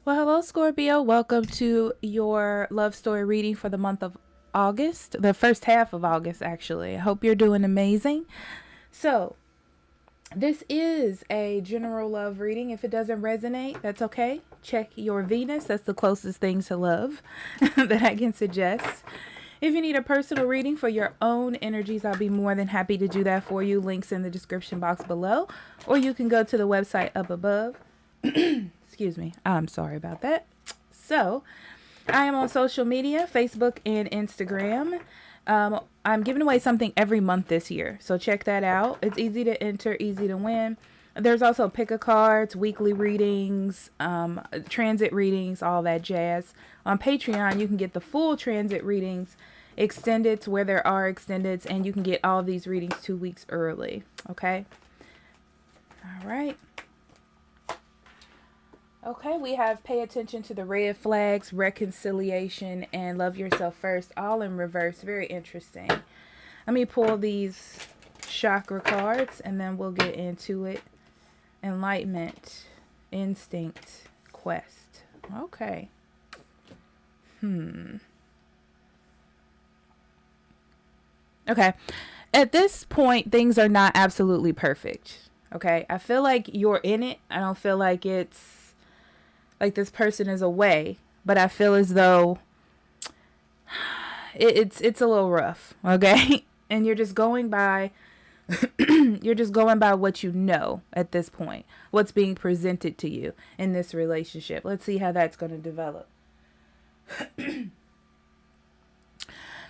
Well, hello, Scorpio. Welcome to your love story reading for the month of August, the first half of August, actually. I hope you're doing amazing. So, this is a general love reading. If it doesn't resonate, that's okay. Check your Venus. That's the closest thing to love that I can suggest. If you need a personal reading for your own energies, I'll be more than happy to do that for you. Links in the description box below, or you can go to the website up above. Excuse me. I'm sorry about that. So, I am on social media, Facebook and Instagram. I'm giving away something every month this year, so check that out. It's easy to enter, easy to win. There's also pick-a-cards, weekly readings, transit readings, all that jazz. On Patreon, you can get the full transit readings, extendeds where there are extendeds, and you can get all of these readings 2 weeks early. Okay? All right. Okay, we have pay attention to the red flags, reconciliation, and love yourself first, all in reverse. Very interesting. Let me pull these chakra cards and then we'll get into it. Enlightenment, instinct, quest. Okay. Okay. At this point, things are not absolutely perfect. Okay. I feel like you're in it. I don't feel like it's like this person is away, but I feel as though it's a little rough, okay? And you're just going by what you know at this point, what's being presented to you in this relationship. Let's see how that's going to develop.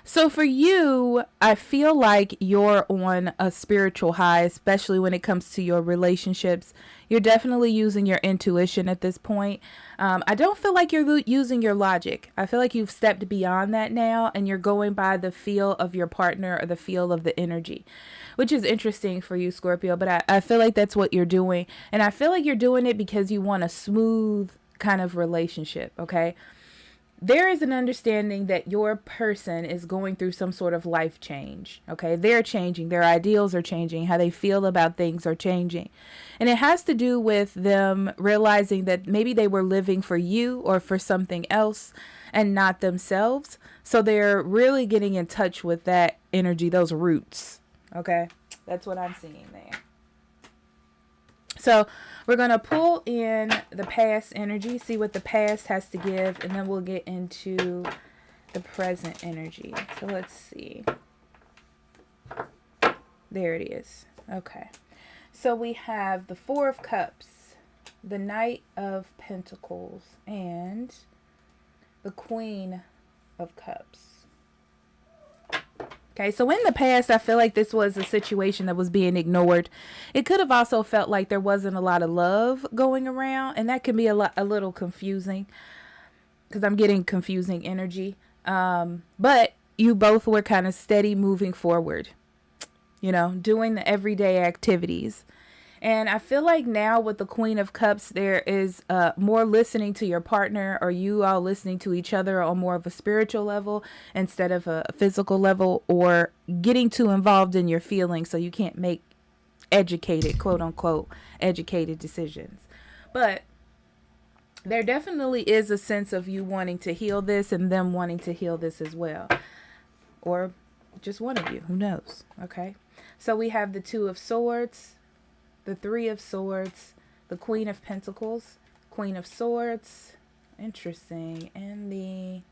So for you, I feel like you're on a spiritual high, especially when it comes to your relationships. You're definitely using your intuition at this point. I don't feel like you're using your logic. I feel like you've stepped beyond that now and you're going by the feel of your partner or the feel of the energy, which is interesting for you, Scorpio. But I feel like that's what you're doing. And I feel like you're doing it because you want a smooth kind of relationship, okay? There is an understanding that your person is going through some sort of life change. Okay. They're changing. Their ideals are changing. How they feel about things are changing. And it has to do with them realizing that maybe they were living for you or for something else and not themselves. So they're really getting in touch with that energy, those roots. Okay. That's what I'm seeing there. So we're going to pull in the past energy, see what the past has to give, and then we'll get into the present energy. So let's see. There it is. Okay. So we have the Four of Cups, the Knight of Pentacles, and the Queen of Cups. Okay, so in the past, I feel like this was a situation that was being ignored. It could have also felt like there wasn't a lot of love going around, and that can be a little confusing because I'm getting confusing energy. But you both were kind of steady moving forward, you know, doing the everyday activities. And I feel like now with the Queen of Cups, there is more listening to your partner, or you all listening to each other on more of a spiritual level instead of a physical level, or getting too involved in your feelings so you can't make educated, quote unquote, educated decisions. But there definitely is a sense of you wanting to heal this and them wanting to heal this as well. Or just one of you, who knows? Okay. So we have the Two of Swords, the Three of Swords, the Queen of Pentacles, Queen of Swords, interesting, and the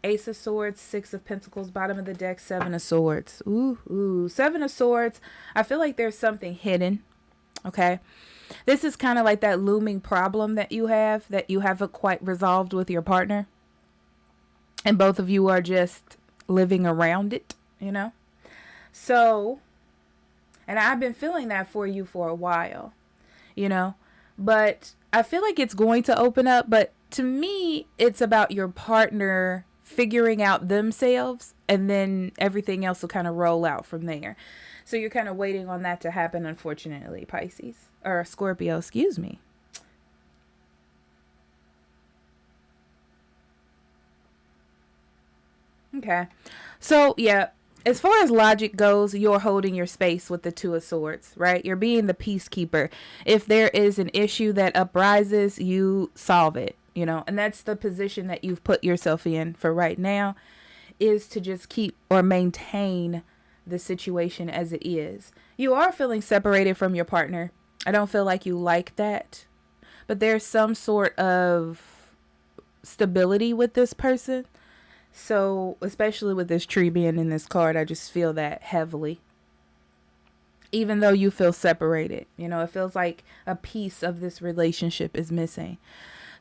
Ace of Swords, Six of Pentacles, bottom of the deck, Seven of Swords. Ooh, Seven of Swords. I feel like there's something hidden, okay? This is kind of like that looming problem that you haven't quite resolved with your partner, and both of you are just living around it, you know? So, and I've been feeling that for you for a while, you know, but I feel like it's going to open up. But to me, it's about your partner figuring out themselves, and then everything else will kind of roll out from there. So you're kind of waiting on that to happen, unfortunately, Pisces, or Scorpio, excuse me. Okay. So, yeah, as far as logic goes, you're holding your space with the Two of Swords, right? You're being the peacekeeper. If there is an issue that uprises, you solve it, you know, and that's the position that you've put yourself in for right now, is to just keep or maintain the situation as it is. You are feeling separated from your partner. I don't feel like you like that, but there's some sort of stability with this person. So, especially with this tree being in this card, I just feel that heavily. Even though you feel separated, you know, it feels like a piece of this relationship is missing.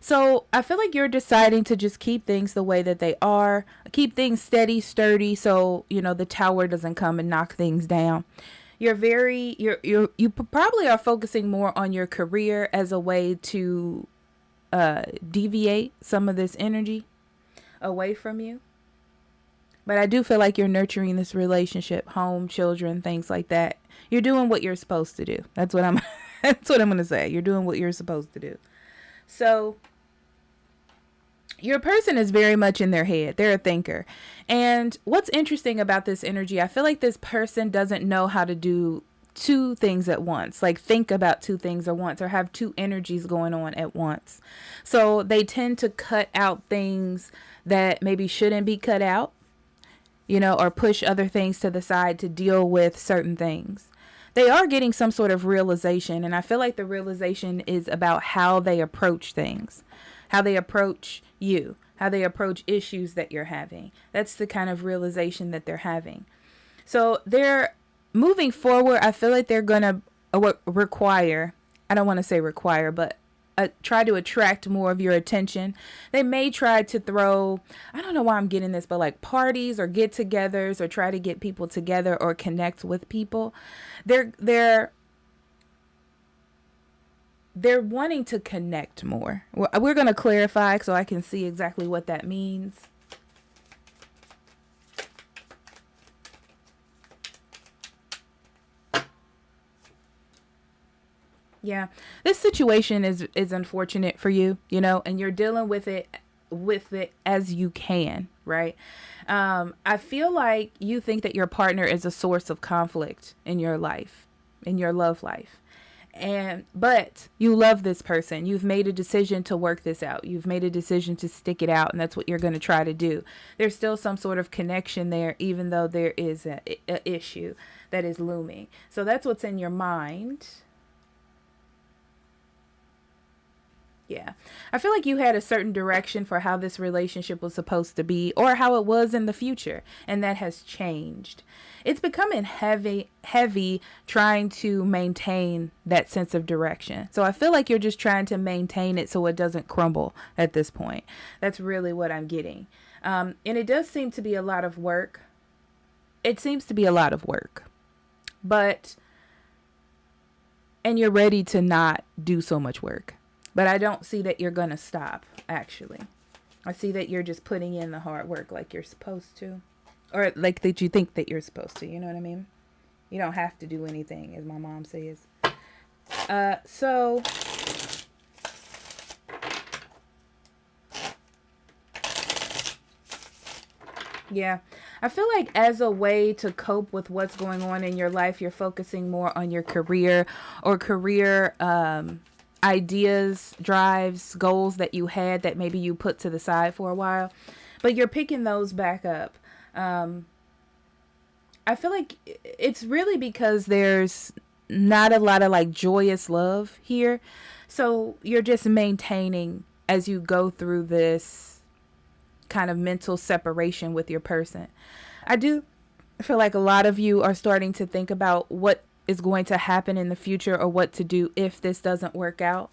So, I feel like you're deciding to just keep things the way that they are, keep things steady, sturdy, so, you know, the tower doesn't come and knock things down. You probably are focusing more on your career as a way to deviate some of this energy away from you. But I do feel like you're nurturing this relationship, home, children, things like that. You're doing what you're supposed to do. That's what I'm going to say. You're doing what you're supposed to do. So your person is very much in their head. They're a thinker. And what's interesting about this energy, I feel like this person doesn't know how to do two things at once, like think about two things at once, or have two energies going on at once. So they tend to cut out things that maybe shouldn't be cut out, you know, or push other things to the side to deal with certain things. They are getting some sort of realization, and I feel like the realization is about how they approach things, how they approach you, how they approach issues that you're having. That's the kind of realization that they're having. So they're moving forward. I feel like they're going to require, I don't want to say require, but try to attract more of your attention. They may try to throw, I don't know why I'm getting this, but like parties or get-togethers, or try to get people together or connect with people. They're wanting to connect more. We're going to clarify so I can see exactly what that means. Yeah, this situation is unfortunate for you, you know, and you're dealing with it as you can, right? I feel like you think that your partner is a source of conflict in your life, in your love life. But you love this person. You've made a decision to work this out. You've made a decision to stick it out, and that's what you're going to try to do. There's still some sort of connection there, even though there is a issue that is looming. So that's what's in your mind. Yeah. I feel like you had a certain direction for how this relationship was supposed to be, or how it was in the future, and that has changed. It's becoming heavy trying to maintain that sense of direction. So I feel like you're just trying to maintain it so it doesn't crumble at this point. That's really what I'm getting. And it does seem to be a lot of work. It seems to be a lot of work. And you're ready to not do so much work. But I don't see that you're going to stop, actually. I see that you're just putting in the hard work like you're supposed to. Or like that you think that you're supposed to. You know what I mean? You don't have to do anything, as my mom says. So yeah, I feel like as a way to cope with what's going on in your life, you're focusing more on your career, or career ideas, drives, goals that you had that maybe you put to the side for a while, but you're picking those back up. I feel like it's really because there's not a lot of like joyous love here. So you're just maintaining as you go through this kind of mental separation with your person. I do feel like a lot of you are starting to think about what is going to happen in the future, or what to do if this doesn't work out.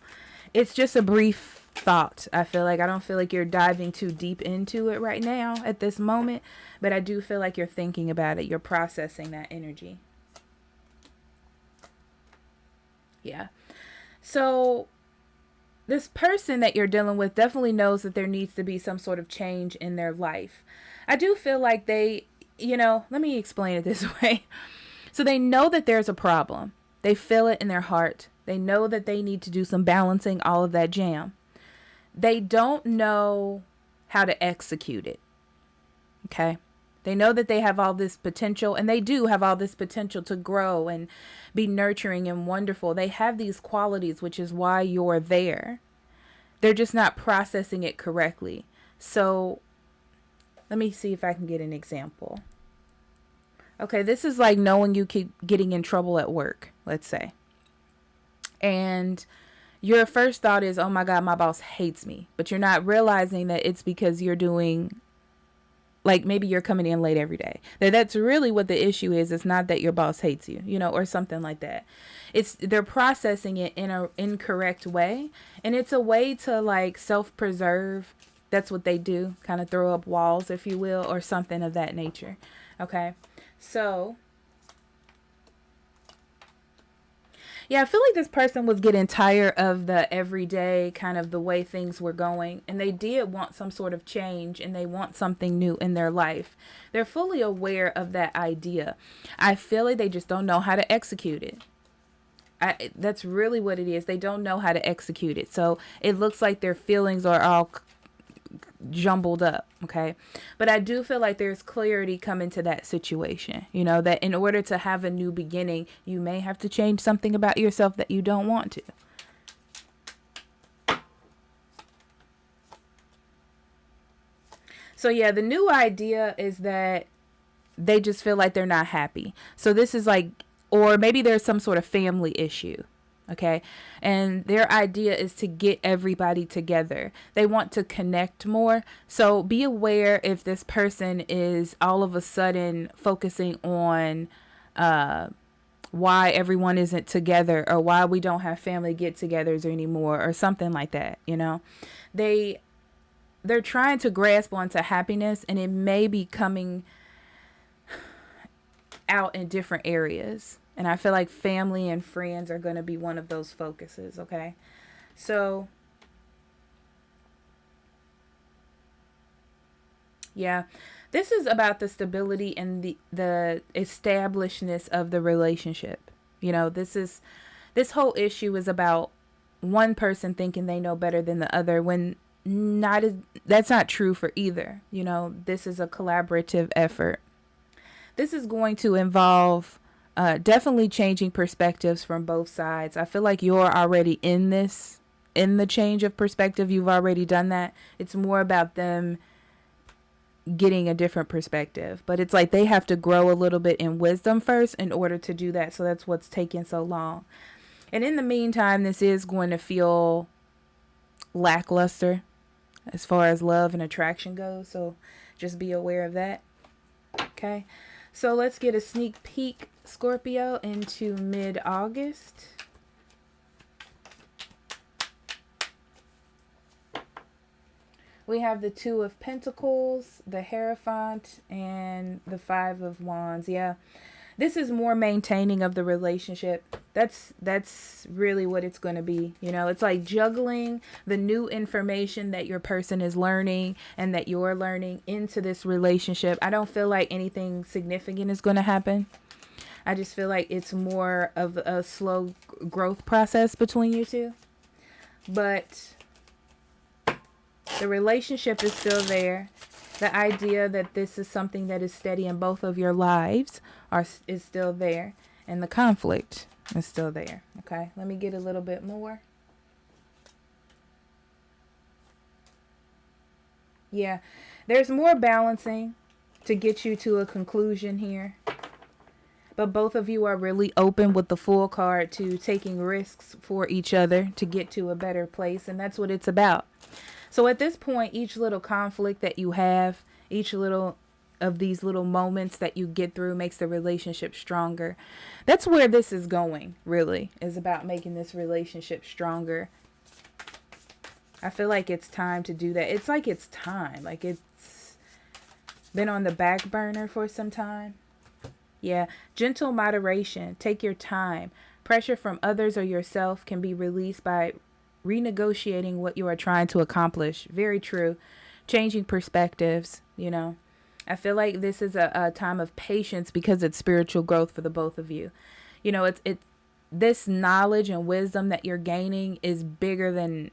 It's just a brief thought. I don't feel like you're diving too deep into it right now at this moment, but I do feel like you're thinking about it. You're processing that energy. Yeah. So this person that you're dealing with definitely knows that there needs to be some sort of change in their life. I do feel like they, let me explain it this way. So they know that there's a problem. They feel it in their heart. They know that they need to do some balancing, all of that jam. They don't know how to execute it. Okay? They know that they have all this potential, and they do have all this potential to grow and be nurturing and wonderful. They have these qualities, which is why you're there. They're just not processing it correctly. So let me see if I can get an example. Okay, this is like knowing you keep getting in trouble at work, let's say. And your first thought is, oh my God, my boss hates me. But you're not realizing that it's because you're doing, like, maybe you're coming in late every day. That's really what the issue is. It's not that your boss hates you, or something like that. It's they're processing it in an incorrect way. And it's a way to like self-preserve. That's what they do. Kind of throw up walls, if you will, or something of that nature. Okay. So yeah, I feel like this person was getting tired of the everyday kind of the way things were going, and they did want some sort of change, and they want something new in their life. They're fully aware of that idea. I feel like they just don't know how to execute it. That's really what it is. They don't know how to execute it. So it looks like their feelings are all jumbled up. Okay. But I do feel like there's clarity coming to that situation, that in order to have a new beginning, you may have to change something about yourself that you don't want to. So yeah, the new idea is that they just feel like they're not happy. So this is like, or maybe there's some sort of family issue. Okay. And their idea is to get everybody together. They want to connect more. So be aware if this person is all of a sudden focusing on why everyone isn't together, or why we don't have family get-togethers anymore, or something like that. They're trying to grasp onto happiness, and it may be coming out in different areas. And I feel like family and friends are going to be one of those focuses, okay? So, yeah, this is about the stability and the establishedness of the relationship. This whole issue is about one person thinking they know better than the other, when that's not true for either. This is a collaborative effort. This is going to involve definitely changing perspectives from both sides. I feel like you're already in the change of perspective. You've already done that. It's more about them getting a different perspective. But it's like they have to grow a little bit in wisdom first in order to do that. So that's what's taking so long. And in the meantime, this is going to feel lackluster as far as love and attraction goes. So just be aware of that. Okay. So let's get a sneak peek, Scorpio, into mid-August. We have the Two of Pentacles, the Hierophant, and the Five of Wands. Yeah, this is more maintaining of the relationship. That's really what it's going to be. It's like juggling the new information that your person is learning and that you're learning into this relationship. I don't feel like anything significant is going to happen. I just feel like it's more of a slow growth process between you two. But the relationship is still there. The idea that this is something that is steady in both of your lives is still there. And the conflict is still there. Okay, let me get a little bit more. Yeah, there's more balancing to get you to a conclusion here. But both of you are really open with the Fool card to taking risks for each other to get to a better place. And that's what it's about. So at this point, each little conflict that you have, each little of these little moments that you get through makes the relationship stronger. That's where this is going, really, is about making this relationship stronger. I feel like it's time to do that. It's like it's time. Like it's been on the back burner for some time. Yeah. Gentle moderation. Take your time. Pressure from others or yourself can be released by renegotiating what you are trying to accomplish. Very true. Changing perspectives, I feel like this is a time of patience because it's spiritual growth for the both of you. It's this knowledge and wisdom that you're gaining is bigger than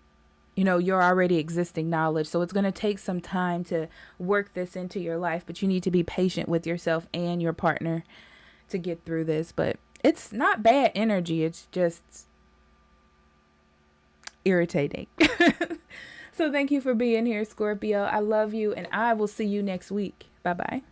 your already existing knowledge. So it's going to take some time to work this into your life, but you need to be patient with yourself and your partner to get through this. But it's not bad energy. It's just irritating. So thank you for being here, Scorpio. I love you, and I will see you next week. Bye-bye.